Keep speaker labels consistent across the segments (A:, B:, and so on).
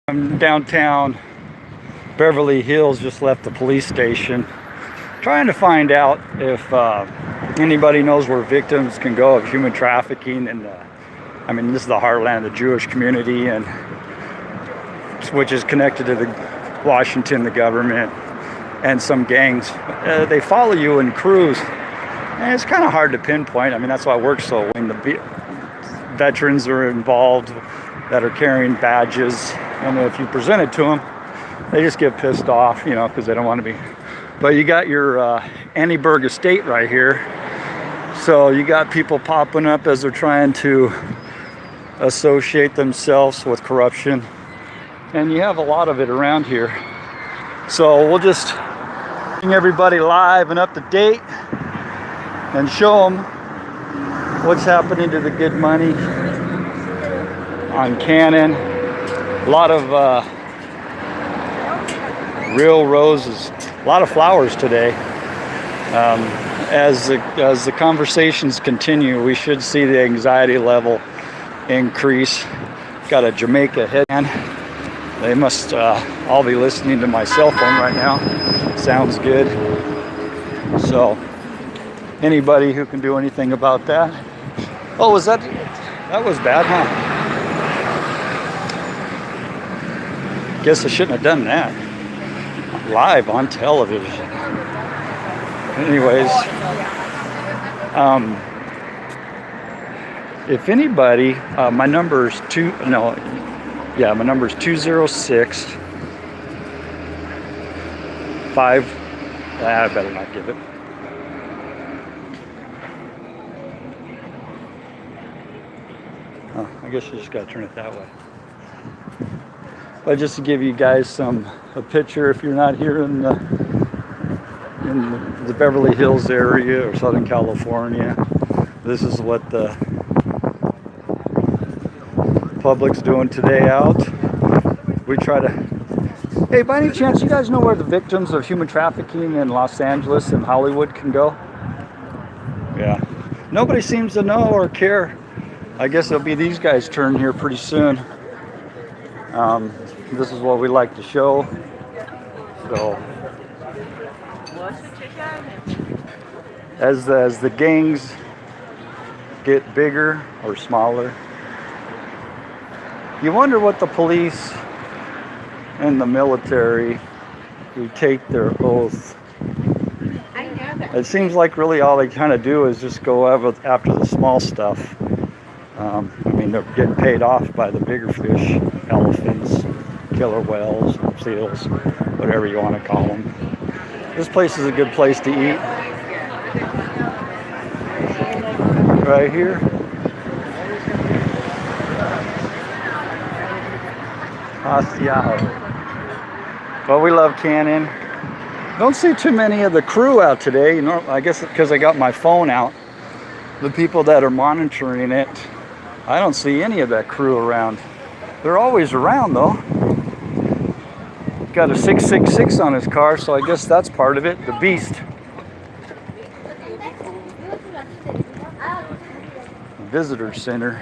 A: I'm downtown Beverly Hills, just left the police station, trying to find out if anybody knows where victims can go of human trafficking. And I mean, this is the heartland of the Jewish community, and which is connected to the Washington, the government, and some gangs. They follow you in crews, and it's kind of hard to pinpoint. I mean, that's why it works so when the veterans are involved that are carrying badges, and if you present it to them, they just get pissed off, you know, because they don't want to be. But you got your Annieburg estate right here, so you got people popping up as they're trying to associate themselves with corruption, and you have a lot of it around here. So we'll just bring everybody live and up to date and show them what's happening to the good money on Cannon. A lot of real roses, a lot of flowers today. As the conversations continue, we should see the anxiety level increase. Got a Jamaica headband. They must all be listening to my cell phone right now. Sounds good. So anybody who can do anything about that. Oh, was that was bad, huh? Guess I shouldn't have done that. Live on television. Anyways, if anybody, my number is 206 5. I better not give it. Oh, I guess you just gotta turn it that way. But just to give you guys a picture, if you're not here in the Beverly Hills area or Southern California, this is what the public's doing today out. We try to. Hey, by any chance, you guys know where the victims of human trafficking in Los Angeles and Hollywood can go? Yeah. Nobody seems to know or care. I guess it'll be these guys' turn here pretty soon. This is what we like to show. So, as the gangs get bigger or smaller, you wonder what the police and the military who take their oath. It seems like really all they kind of do is just go after the small stuff. I mean, they're getting paid off by the bigger fish, elephants, killer whales, seals, whatever you want to call them. This place is a good place to eat. Right here. Haciao. Well, we love Cannon. Don't see too many of the crew out today. You know, I guess because I got my phone out. The people that are monitoring it, I don't see any of that crew around. They're always around though. Got a 666 on his car, so I guess that's part of it. The Beast. Visitor Center.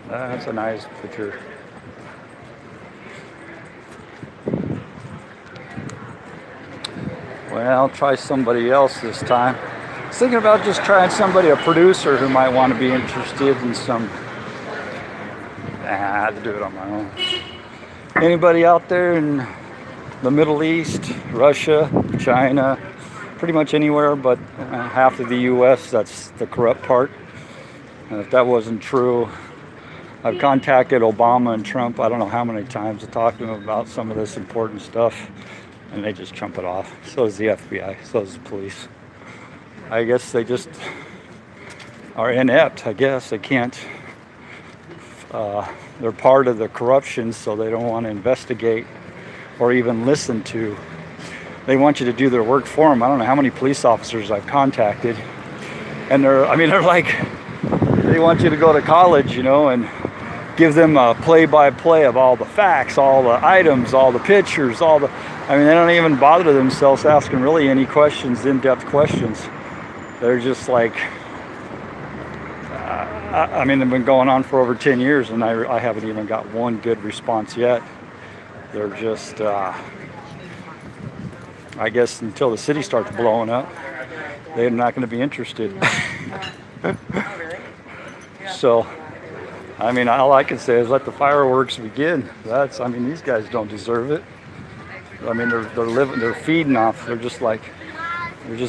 A: That's a nice picture. Well, I'll try somebody else this time. I was thinking about just trying somebody, a producer who might want to be interested in some. I had to do it on my own. Anybody out there in the Middle East, Russia, China, pretty much anywhere but half of the U.S., that's the corrupt part. And if that wasn't true, I've contacted Obama and Trump, I don't know how many times, to talk to them about some of this important stuff, and they just chump it off. So does the FBI, so does the police. I guess they just are inept, I guess. They can't, they're part of the corruption, so they don't want to investigate or even listen to. They want you to do their work for them. I don't know how many police officers I've contacted, and they're like, they want you to go to college, you know, and give them a play-by-play of all the facts, all the items, all the pictures, they don't even bother themselves asking really any questions, in-depth questions. They're just like, I mean, they've been going on for over 10 years, and I haven't even got one good response yet. They're just, I guess, until the city starts blowing up, they're not going to be interested. So, I mean, all I can say is let the fireworks begin. I mean, these guys don't deserve it. I mean, they're feeding off. They're just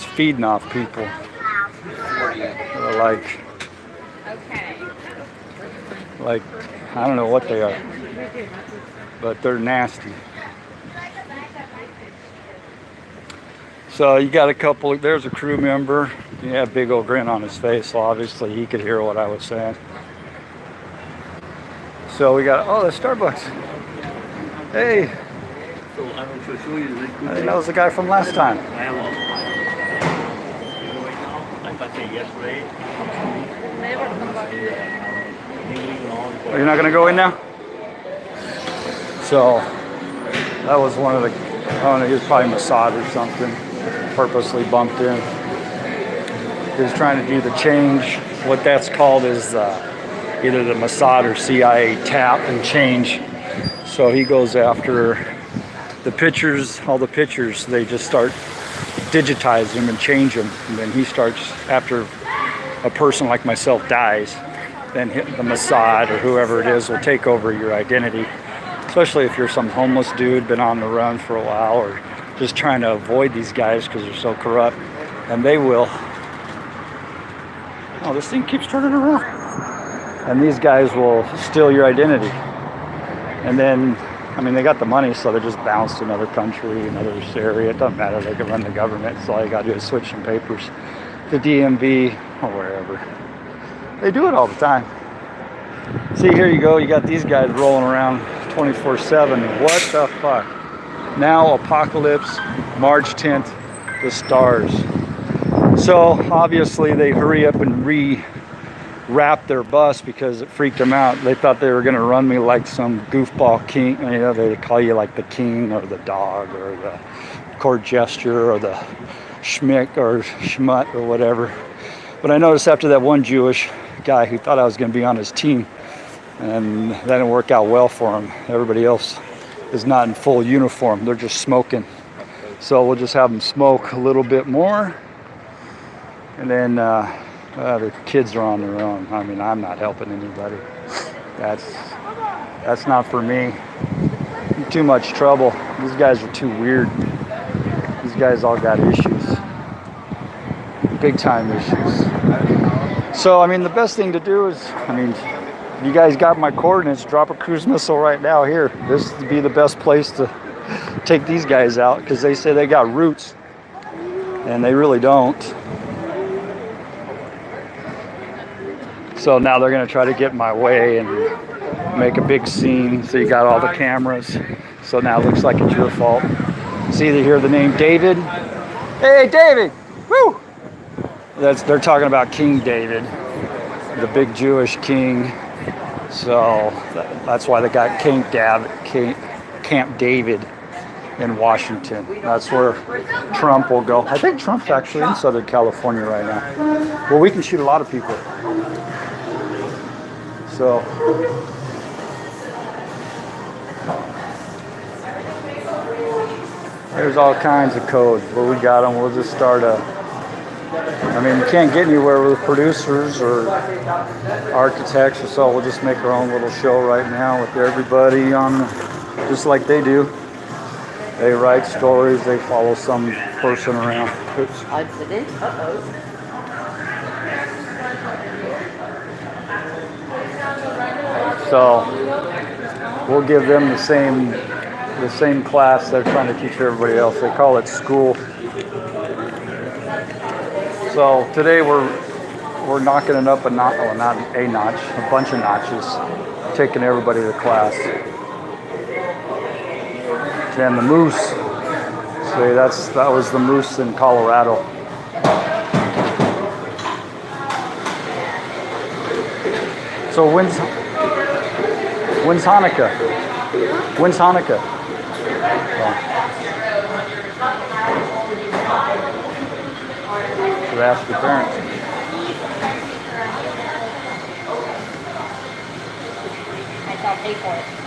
A: feeding off people. They're like, I don't know what they are, but they're nasty. So you got a couple, there's a crew member. He had a big old grin on his face, so obviously he could hear what I was saying. So we got, oh, the Starbucks. Hey.
B: So I want to show you the
A: I think that was the guy from last time. Oh, you're not going to go in now? So that was one of the, I don't know, he was probably Mossad or something, purposely bumped in. He was trying to do the change. What that's called is either the Mossad or CIA tap and change. So he goes after the pictures, all the pictures, they just start digitize them and change them. And then he starts, after a person like myself dies, then the Mossad or whoever it is will take over your identity. Especially if you're some homeless dude, been on the run for a while, or just trying to avoid these guys because they're so corrupt. And they will. Oh, this thing keeps turning around. And these guys will steal your identity. And then, I mean, they got the money, so they just bounce to another country, another area. It doesn't matter. They can run the government. So all you got to do is switch some papers to DMV or wherever. They do it all the time. See, here you go. You got these guys rolling around 24/7. What the fuck? Now, Apocalypse, March 10th, the stars. So obviously they hurry up and wrap their bus because it freaked them out. They thought they were going to run me like some goofball king. You know, they call you like the king or the dog or the court gesture or the schmick or schmut or whatever. But I noticed after that one Jewish guy who thought I was going to be on his team, and that didn't work out well for him. Everybody else is not in full uniform. They're just smoking. So we'll just have them smoke a little bit more. And then the kids are on their own. I mean, I'm not helping anybody. That's not for me. Too much trouble. These guys are too weird. These guys all got issues. Big time issues. So, I mean, the best thing to do is, I mean, you guys got my coordinates. Drop a cruise missile right now here. This would be the best place to take these guys out because they say they got roots. And they really don't. So now they're going to try to get in my way and make a big scene. So you got all the cameras. So now it looks like it's your fault. See, they hear the name David. Hey, David! Woo! They're talking about King David, the big Jewish king. So that's why they got Camp David in Washington. That's where Trump will go. I think Trump's actually in Southern California right now. Well, we can shoot a lot of people. So there's all kinds of code, but we got them. We'll just start I mean, you can't get anywhere with producers or architects, so we'll just make our own little show right now with everybody on, just like they do. They write stories, they follow some person around. Oops. So we'll give them the same class they're trying to teach everybody else. They call it school. So today we're knocking it up a notch, well, not a notch, a bunch of notches, taking everybody to class. And the moose, see, that was the moose in Colorado. So when's Hanukkah? When's Hanukkah? Oh. Should ask your parents.
C: pay for it.